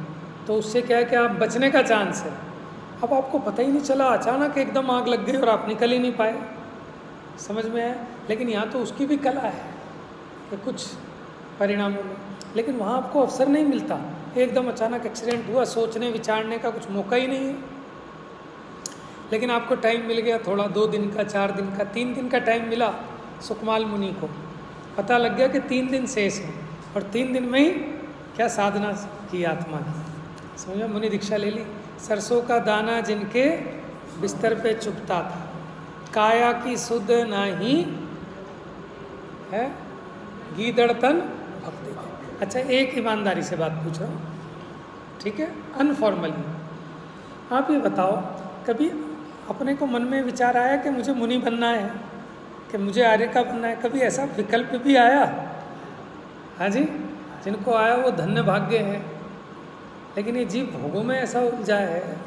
तो उससे क्या है कि आप बचने का चांस है। अब आपको पता ही नहीं चला, अचानक एकदम आग लग गई और आप निकल ही नहीं पाए, समझ में आया? लेकिन यहाँ तो उसकी भी कला है कि कुछ परिणामों में, लेकिन वहाँ आपको अवसर नहीं मिलता, एकदम अचानक एक्सीडेंट हुआ, सोचने विचारने का कुछ मौका ही नहीं है। लेकिन आपको टाइम मिल गया थोड़ा, 2 दिन का, 4 दिन का, 3 दिन का टाइम मिला। सुकमाल मुनि को पता लग गया कि 3 दिन शेष हैं, और 3 दिन में ही क्या साधना की आत्मा की, समझो, मुनि दीक्षा ले ली। सरसों का दाना जिनके बिस्तर पे चुभता था, काया की सुध नाही है, गीदड़तन भक्ति। अच्छा, एक ईमानदारी से बात पूछ रहा हूँ, ठीक है, अनफॉर्मली आप ये बताओ, कभी अपने को मन में विचार आया कि मुझे मुनि बनना है? कि मुझे आर्य का बनना है। कभी ऐसा विकल्प भी आया? हाँ जी, जिनको आया वो धन्य भाग्य है। लेकिन ये जीव भोगों में ऐसा उलझा है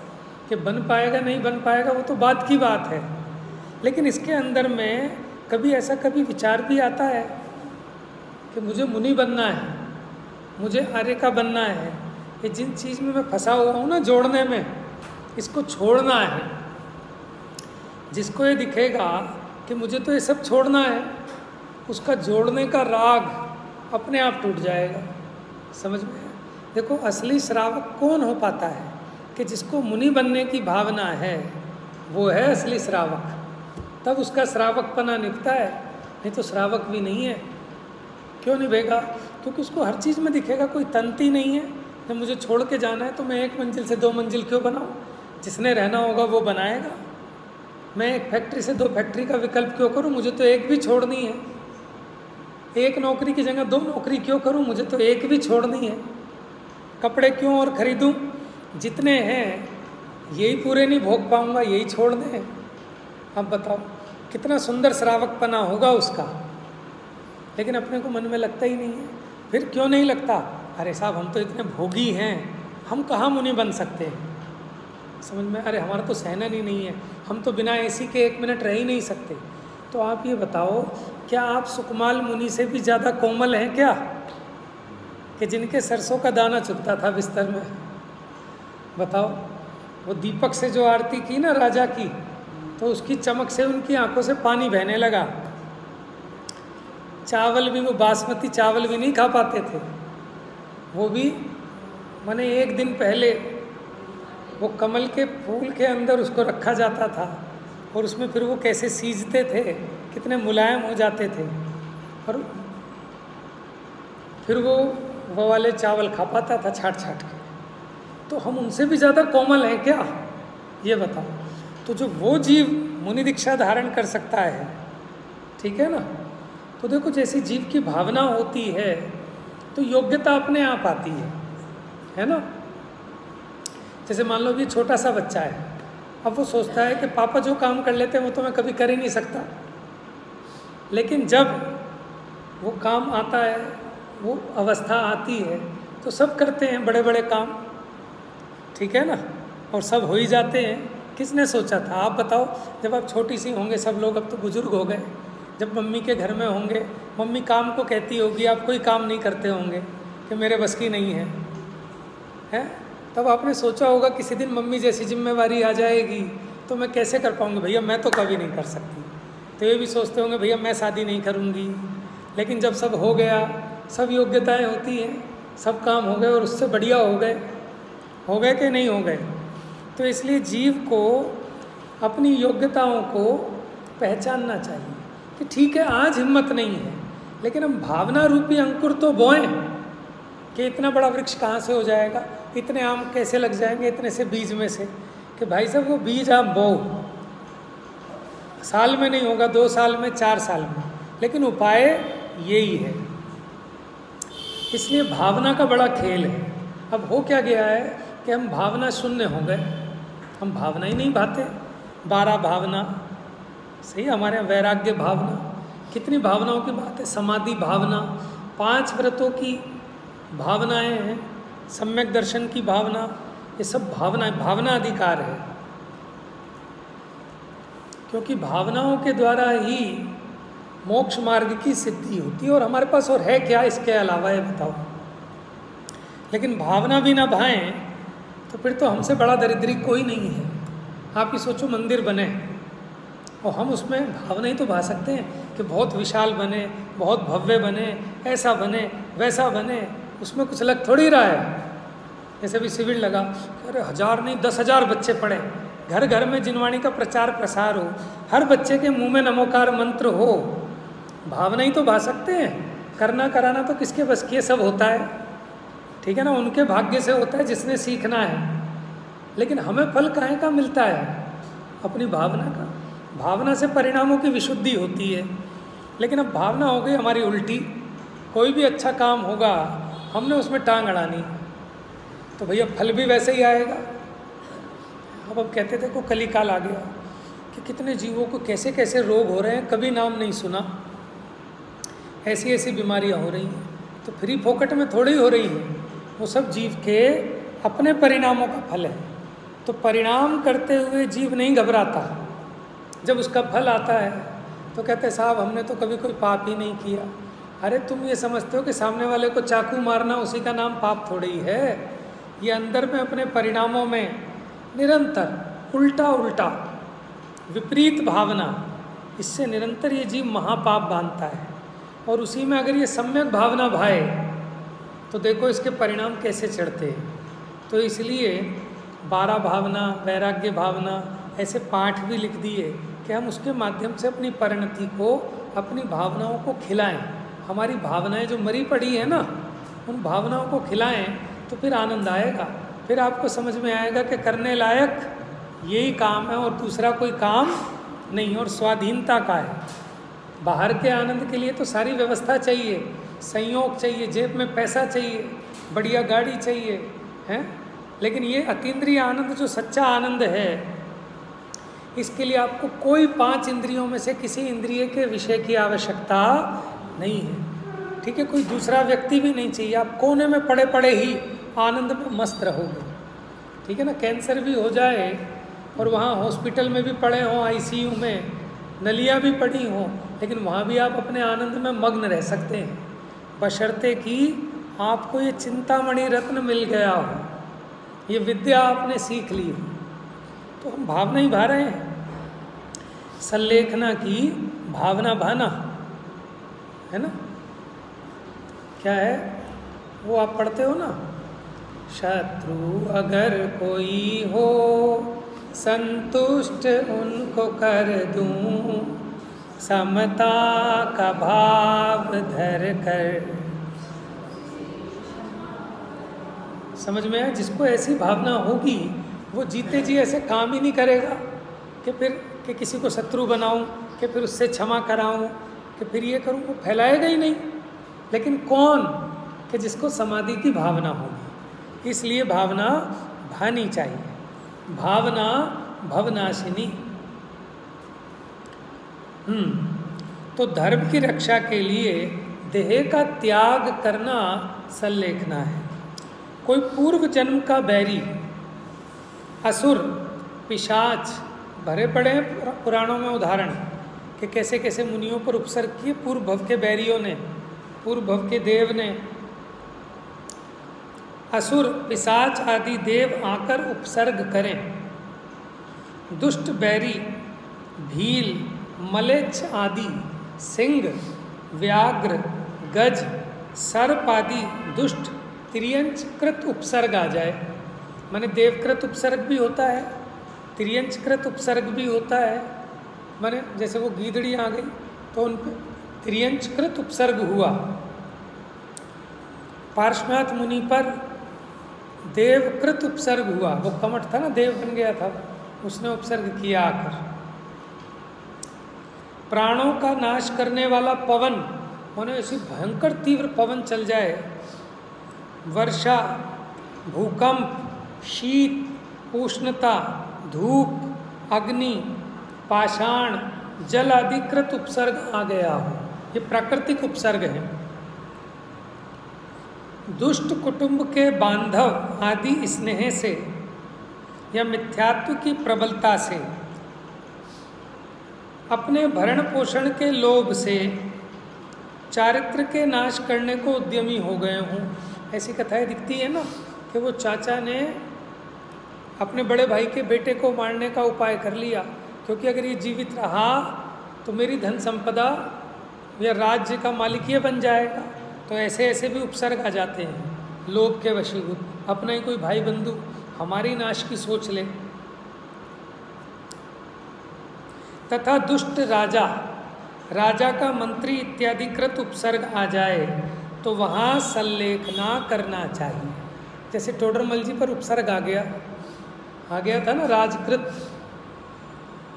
कि बन पाएगा नहीं बन पाएगा वो तो बात की बात है, लेकिन इसके अंदर में कभी ऐसा कभी विचार भी आता है कि मुझे मुनि बनना है, मुझे आर्य का बनना है। ये जिन चीज़ में मैं फंसा हुआ हूँ ना जोड़ने में, इसको छोड़ना है। जिसको ये दिखेगा कि मुझे तो ये सब छोड़ना है, उसका जोड़ने का राग अपने आप टूट जाएगा। समझ में? देखो, असली श्रावक कौन हो पाता है कि जिसको मुनि बनने की भावना है, वो है असली श्रावक। तब उसका श्रावकपना निभता है, नहीं तो श्रावक भी नहीं है। क्यों निभेगा? क्योंकि उसको हर चीज़ में दिखेगा कोई तंती नहीं है। जब मुझे छोड़ के जाना है तो मैं 1 मंजिल से 2 मंजिल क्यों बनाऊँ? जिसने रहना होगा वो बनाएगा। मैं 1 फैक्ट्री से 2 फैक्ट्री का विकल्प क्यों करूँ? मुझे तो 1 भी छोड़नी है। 1 नौकरी की जगह 2 नौकरी क्यों करूँ? मुझे तो 1 भी छोड़नी है। कपड़े क्यों और ख़रीदूँ? जितने हैं यही पूरे नहीं भोग पाऊँगा, यही छोड़ दें। अब बताओ कितना सुंदर श्रावकपना होगा उसका। लेकिन अपने को मन में लगता ही नहीं है। फिर क्यों नहीं लगता? अरे साहब, हम तो इतने भोगी हैं, हम कहाँ मुनि बन सकते हैं? समझ में? अरे हमारा तो सहनन ही नहीं है, हम तो बिना एसी के 1 मिनट रह ही नहीं सकते। तो आप ये बताओ, क्या आप सुकमाल मुनि से भी ज़्यादा कोमल हैं क्या? कि जिनके सरसों का दाना चुभता था बिस्तर में। बताओ, वो दीपक से जो आरती की ना राजा की, तो उसकी चमक से उनकी आंखों से पानी बहने लगा। चावल भी, वो बासमती चावल भी नहीं खा पाते थे। वो भी माने 1 दिन पहले वो कमल के फूल के अंदर उसको रखा जाता था, और उसमें फिर वो कैसे सीजते थे, कितने मुलायम हो जाते थे, और फिर वो वाले चावल खा पाता था छाट छाट के। तो हम उनसे भी ज़्यादा कोमल हैं क्या? ये बताओ। तो जो वो जीव मुनि दीक्षा धारण कर सकता है, ठीक है ना, तो देखो जैसी जीव की भावना होती है तो योग्यता अपने आप आती है ना। जैसे मान लो कि छोटा सा बच्चा है, अब वो सोचता है कि पापा जो काम कर लेते हैं वो तो मैं कभी कर ही नहीं सकता। लेकिन जब वो काम आता है, वो अवस्था आती है, तो सब करते हैं बड़े बड़े काम, ठीक है ना, और सब हो ही जाते हैं। किसने सोचा था? आप बताओ, जब आप छोटी सी होंगे, सब लोग अब तो बुजुर्ग हो गए, जब मम्मी के घर में होंगे, मम्मी काम को कहती होगी, आप कोई काम नहीं करते होंगे कि मेरे बस की नहीं है, हैं? तब आपने सोचा होगा किसी दिन मम्मी जैसी जिम्मेवारी आ जाएगी तो मैं कैसे कर पाऊँगी? भैया मैं तो कभी नहीं कर सकती। तो ये भी सोचते होंगे भैया मैं शादी नहीं करूँगी। लेकिन जब सब हो गया, सब योग्यताएं होती हैं, सब काम हो गए और उससे बढ़िया हो गए कि नहीं हो गए? तो इसलिए जीव को अपनी योग्यताओं को पहचानना चाहिए कि ठीक है आज हिम्मत नहीं है, लेकिन हम भावना रूपी अंकुर तो बोएं कि इतना बड़ा वृक्ष कहाँ से हो जाएगा, इतने आम कैसे लग जाएंगे इतने से बीज में से, कि भाई साहब वो बीज आप बो, साल में नहीं होगा, 2 साल में, 4 साल में, लेकिन उपाय यही है। इसलिए भावना का बड़ा खेल है। अब हो क्या गया है कि हम भावना शून्य हो गए, हम भावना ही नहीं भाते। 12 भावना सही, हमारे यहाँ वैराग्य भावना, कितनी भावनाओं की बात है, समाधि भावना, 5 व्रतों की भावनाएं हैं, सम्यक दर्शन की भावना, ये सब भावनाएं, भावना अधिकार है। क्योंकि भावनाओं के द्वारा ही मोक्ष मार्ग की सिद्धि होती है, और हमारे पास और है क्या इसके अलावा, ये बताओ। लेकिन भावना भी ना भाएं तो फिर तो हमसे बड़ा दरिद्री कोई नहीं है। आप ही सोचो, मंदिर बने और हम उसमें भावना ही तो भा सकते हैं कि बहुत विशाल बने, बहुत भव्य बने, ऐसा बने वैसा बने, उसमें कुछ लग थोड़ी रहा है। जैसे भी शिविर लगा, अरे 1000 नहीं 10,000 बच्चे पढ़े, घर घर में जिनवाणी का प्रचार प्रसार हो, हर बच्चे के मुंह में नमोकार मंत्र हो, भावना ही तो भा सकते हैं। करना कराना तो किसके बस की सब होता है, ठीक है ना, उनके भाग्य से होता है जिसने सीखना है। लेकिन हमें फल काहे का मिलता है? अपनी भावना का। भावना से परिणामों की विशुद्धि होती है। लेकिन अब भावना हो गई हमारी उल्टी, कोई भी अच्छा काम होगा हमने उसमें टांग अड़ानी, तो भैया फल भी वैसे ही आएगा। अब हम कहते थे को कली काल आ गया, कि कितने जीवों को कैसे कैसे रोग हो रहे हैं, कभी नाम नहीं सुना, ऐसी ऐसी बीमारियां हो रही हैं। तो फ्री फोकट में थोड़ी हो रही हैं, वो सब जीव के अपने परिणामों का फल है। तो परिणाम करते हुए जीव नहीं घबराता। जब उसका फल आता है तो कहते साहब हमने तो कभी कोई पाप ही नहीं किया। अरे तुम ये समझते हो कि सामने वाले को चाकू मारना उसी का नाम पाप थोड़ी है। ये अंदर में अपने परिणामों में निरंतर उल्टा उल्टा विपरीत भावना, इससे निरंतर ये जीव महापाप बांधता है। और उसी में अगर ये सम्यक भावना भाए तो देखो इसके परिणाम कैसे चढ़ते हैं। तो इसलिए 12 भावना, वैराग्य भावना, ऐसे पाठ भी लिख दिए कि हम उसके माध्यम से अपनी परिणति को, अपनी भावनाओं को खिलाएं। हमारी भावनाएं जो मरी पड़ी है ना, उन भावनाओं को खिलाएं तो फिर आनंद आएगा। फिर आपको समझ में आएगा कि करने लायक यही काम है और दूसरा कोई काम नहीं, और स्वाधीनता का है। बाहर के आनंद के लिए तो सारी व्यवस्था चाहिए, संयोग चाहिए, जेब में पैसा चाहिए, बढ़िया गाड़ी चाहिए, हैं? लेकिन ये अतीन्द्रिय आनंद जो सच्चा आनंद है, इसके लिए आपको कोई 5 इंद्रियों में से किसी इंद्रिय के विषय की आवश्यकता नहीं है। ठीक है, कोई दूसरा व्यक्ति भी नहीं चाहिए। आप कोने में पड़े पड़े ही आनंद में मस्त रहोगे। ठीक है ना, कैंसर भी हो जाए और वहाँ हॉस्पिटल में भी पड़े हों, आईसीयू में नलियाँ भी पड़ी हों, लेकिन वहाँ भी आप अपने आनंद में मग्न रह सकते हैं, बशर्ते कि आपको ये चिंतामणि रत्न मिल गया हो, ये विद्या आपने सीख ली हो। तो हम भावना ही भा रहे हैं, संलेखना की भावना भाना है ना। क्या है वो आप पढ़ते हो ना, शत्रु अगर कोई हो संतुष्ट उनको कर दूं, समता का भाव धर कर। समझ में आया? जिसको ऐसी भावना होगी वो जीते जी ऐसे काम ही नहीं करेगा कि फिर कि किसी को शत्रु बनाऊं, कि फिर उससे क्षमा कराऊं, कि फिर ये करूं, वो फैलाएगा ही नहीं। लेकिन कौन? कि जिसको समाधि की भावना होगी। इसलिए भावना भानी चाहिए, भावना भवनाशिनी। तो धर्म की रक्षा के लिए देह का त्याग करना संलेखना है। कोई पूर्व जन्म का बैरी, असुर, पिशाच भरे पड़े हैं पुराणों में उदाहरण कि कैसे कैसे मुनियों पर उपसर्ग किए पूर्व भव के बैरियों ने, पूर्व भव के देव ने। असुर, पिशाच आदि देव आकर उपसर्ग करें। दुष्ट बैरी, भील, मलेच्छ आदि, सिंह, व्याघ्र, गज, सर्प आदि दुष्ट तिर्यंचकृत उपसर्ग आ जाए। माने देवकृत उपसर्ग भी होता है, तिर्यंचकृत उपसर्ग भी होता है। माने जैसे वो गीदड़ी आ गई तो उन पर तिर्यंचकृत उपसर्ग हुआ। पार्श्वनाथ मुनि पर देवकृत उपसर्ग हुआ। वो कमठ था ना, देव बन गया था, उसने उपसर्ग किया आकर। प्राणों का नाश करने वाला पवन, माने ऐसी भयंकर तीव्र पवन चल जाए, वर्षा, भूकंप, शीत, उष्णता, धूप, अग्नि, पाषाण, जल आदि कृत उपसर्ग आ गया हो, ये प्राकृतिक उपसर्ग है। दुष्ट कुटुंब के बांधव आदि स्नेह से या मिथ्यात्व की प्रबलता से, अपने भरण पोषण के लोभ से चारित्र के नाश करने को उद्यमी हो गए हों। ऐसी कथाएं दिखती है ना कि वो चाचा ने अपने बड़े भाई के बेटे को मारने का उपाय कर लिया, क्योंकि अगर ये जीवित रहा तो मेरी धन संपदा या राज्य का मालिक ये बन जाएगा। तो ऐसे ऐसे भी उपसर्ग आ जाते हैं लोभ के वशीभूत। अपना ही कोई भाई बंधु हमारी नाश की सोच ले। तथा दुष्ट राजा, राजा का मंत्री इत्यादि कृत उपसर्ग आ जाए तो वहाँ संलेखना करना चाहिए। जैसे टोडरमल जी पर उपसर्ग आ गया था ना राजकृत,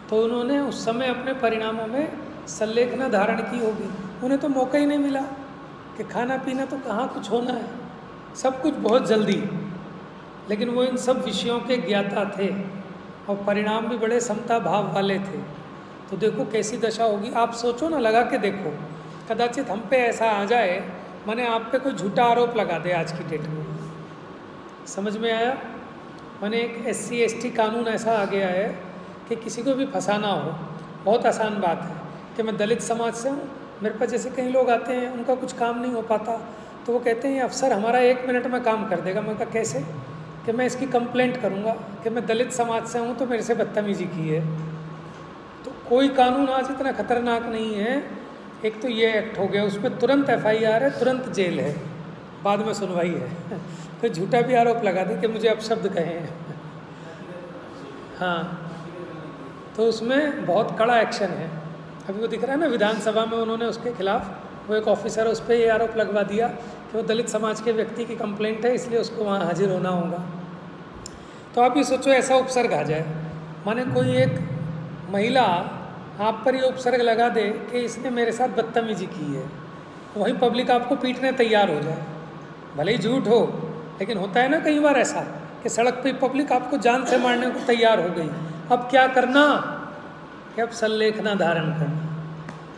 तो उन्होंने उस समय अपने परिणामों में संलेखना धारण की होगी। उन्हें तो मौका ही नहीं मिला कि खाना पीना तो कहाँ कुछ होना है, सब कुछ बहुत जल्दी। लेकिन वो इन सब विषयों के ज्ञाता थे, और परिणाम भी बड़े समता भाव वाले थे। तो देखो कैसी दशा होगी, आप सोचो ना, लगा के देखो, कदाचित हम पे ऐसा आ जाए, माने आप पे कोई झूठा आरोप लगा दे आज की डेट में। समझ में आया? माने एक SC ST कानून ऐसा आ गया है कि किसी को भी फंसाना हो, बहुत आसान बात है कि मैं दलित समाज से हूँ, मेरे पास जैसे कई लोग आते हैं, उनका कुछ काम नहीं हो पाता, तो वो कहते हैं अफसर हमारा 1 मिनट में काम कर देगा। मैं कहा कैसे? कि मैं इसकी कंप्लेंट करूँगा कि मैं दलित समाज से हूँ तो मेरे से बदतमीजी की है। तो कोई कानून आज इतना खतरनाक नहीं है। एक तो ये एक्ट हो गया, उसमें तुरंत FIR है, तुरंत जेल है, बाद में सुनवाई है। कोई झूठा भी आरोप लगा दे कि मुझे अपशब्द कहे हैं, हाँ, तो उसमें बहुत कड़ा एक्शन है। अभी वो दिख रहा है ना, विधानसभा में उन्होंने उसके खिलाफ, वो एक ऑफिसर, उस पर ये आरोप लगवा दिया कि वो दलित समाज के व्यक्ति की कंप्लेंट है, इसलिए उसको वहाँ हाजिर होना होगा। तो आप ये सोचो ऐसा उपसर्ग आ जाए, माने कोई एक महिला आप पर ये उपसर्ग लगा दे कि इसने मेरे साथ बदतमीजी की है, वहीं पब्लिक आपको पीटने तैयार हो जाए, भले ही झूठ हो, लेकिन होता है ना कई बार ऐसा कि सड़क पे पब्लिक आपको जान से मारने को तैयार हो गई। अब क्या करना कि अब सल्लेखना धारण करना।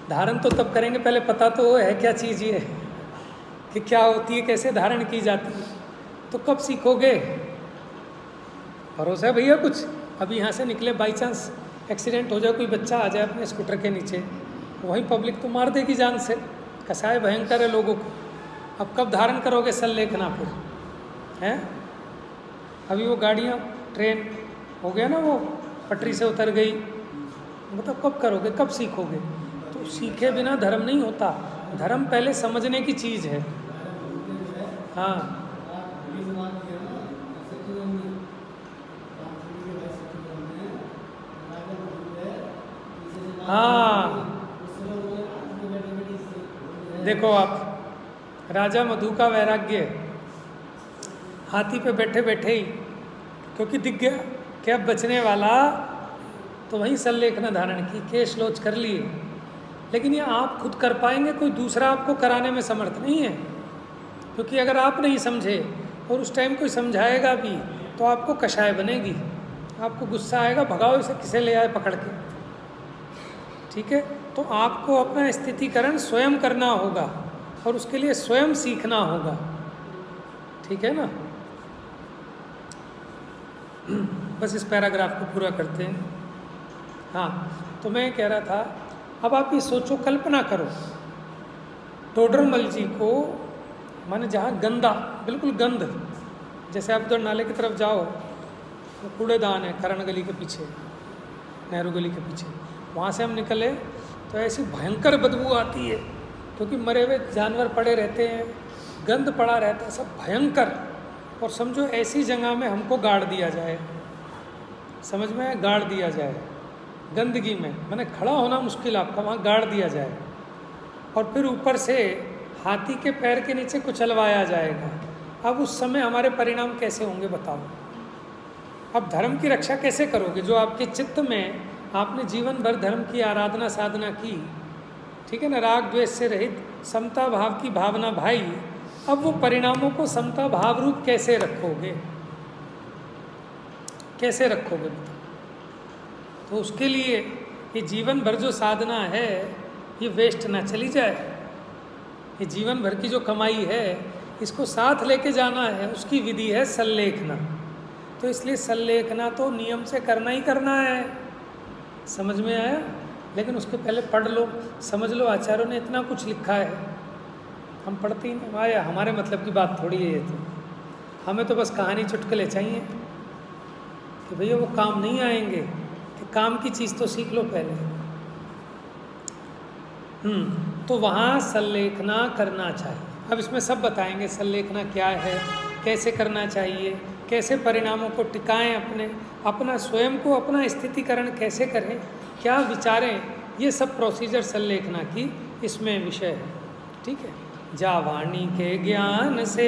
धारण तो तब करेंगे, पहले पता तो है क्या चीज़ ये कि क्या होती है, कैसे धारण की जाती है, तो कब सीखोगे? भरोसा है भैया कुछ? अभी यहाँ से निकले, बाई चांस एक्सीडेंट हो जाए, कोई बच्चा आ जाए अपने स्कूटर के नीचे, वहीं पब्लिक तो मार देगी जान से। कसाय भयंकर है लोगों को। अब कब धारण करोगे सल्लेखना फिर, हैं? अभी वो गाड़ियाँ, ट्रेन हो गया ना, वो पटरी से उतर गई, मतलब कब करोगे, कब सीखोगे? तो सीखे बिना धर्म नहीं होता। धर्म पहले समझने की चीज़ है। हाँ, हाँ, देखो आप, राजा मधु का वैराग्य, हाथी पे बैठे बैठे ही क्योंकि दिख गया कि अब बचने वाला, तो वहीं सल्लेखना धारण की, केश लोच कर लिए। लेकिन ये आप खुद कर पाएंगे, कोई दूसरा आपको कराने में समर्थ नहीं है। क्योंकि अगर आप नहीं समझे और उस टाइम कोई समझाएगा भी तो आपको कषाय बनेगी, आपको गुस्सा आएगा, भगाओ इसे, किसे ले आए पकड़ के, ठीक है? तो आपको अपना स्थितिकरण स्वयं करना होगा और उसके लिए स्वयं सीखना होगा, ठीक है ना? बस इस पैराग्राफ को पूरा करते हैं। हाँ, तो मैं कह रहा था, अब आप ये सोचो, कल्पना करो, टोडरमल जी को, माने जहाँ गंदा, बिल्कुल गंद, जैसे आप उधर नाले की तरफ जाओ, वो कूड़ेदान है करण गली के पीछे, नेहरू गली के पीछे, वहाँ से हम निकले तो ऐसी भयंकर बदबू आती है, क्योंकि मरे हुए जानवर पड़े रहते हैं, गंद पड़ा रहता है, सब भयंकर। और समझो ऐसी जगह में हमको गाड़ दिया जाए, समझ में, गाड़ दिया जाए गंदगी में, मैंने खड़ा होना मुश्किल, आपका वहाँ गाड़ दिया जाए, और फिर ऊपर से हाथी के पैर के नीचे कुचलवाया जाएगा। अब उस समय हमारे परिणाम कैसे होंगे बताओ? अब धर्म की रक्षा कैसे करोगे? जो आपके चित्त में आपने जीवन भर धर्म की आराधना साधना की, ठीक है ना, राग द्वेष से रहित समता भाव की भावना भाई, अब वो परिणामों को समता भाव रूप कैसे रखोगे? कैसे रखोगे बताओ? तो उसके लिए ये जीवन भर जो साधना है ये वेस्ट ना चली जाए। ये जीवन भर की जो कमाई है इसको साथ लेके जाना है, उसकी विधि है सल्लेखना। तो इसलिए सल्लेखना तो नियम से करना ही करना है, समझ में आया? लेकिन उसके पहले पढ़ लो, समझ लो, आचार्यों ने इतना कुछ लिखा है, हम पढ़ते ही नहीं। आया हमारे मतलब की बात थोड़ी है ये, तो हमें तो बस कहानी चुटकुले चाहिए कि भैया वो काम नहीं आएंगे, कि काम की चीज़ तो सीख लो पहले। तो वहाँ सल्लेखना करना चाहिए। अब इसमें सब बताएंगे सल्लेखना क्या है, कैसे करना चाहिए, कैसे परिणामों को टिकाएं, अपना स्वयं को अपना स्थितिकरण कैसे करें, क्या विचारें, ये सब प्रोसीजर सल्लेखना की इसमें विषय है, ठीक है? जा वाणी के ज्ञान से